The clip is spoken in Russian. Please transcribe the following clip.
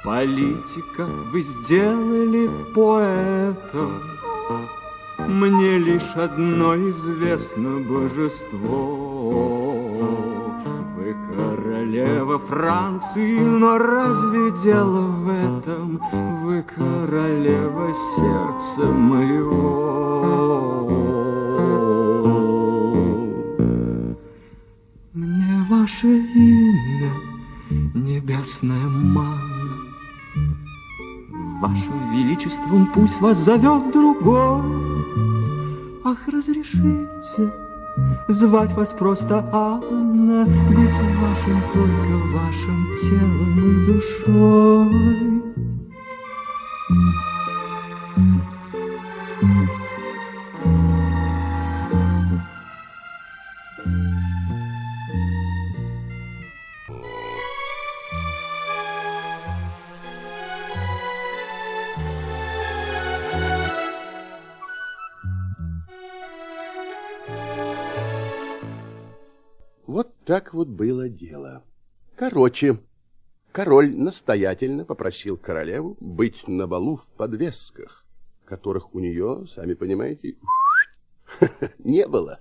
Политика вы сделали поэтом, мне лишь одно известно божество. Вы королева Франции, но разве дело в этом? Вы королева сердца моего. Мне ваше имя небесная манна, вашим величеством пусть вас зовет другой. Ах, разрешите звать вас просто Анна, быть вашим только вашим телом и душой. Вот так вот было дело. Короче, король настоятельно попросил королеву быть на балу в подвесках, которых у нее, сами понимаете, не было.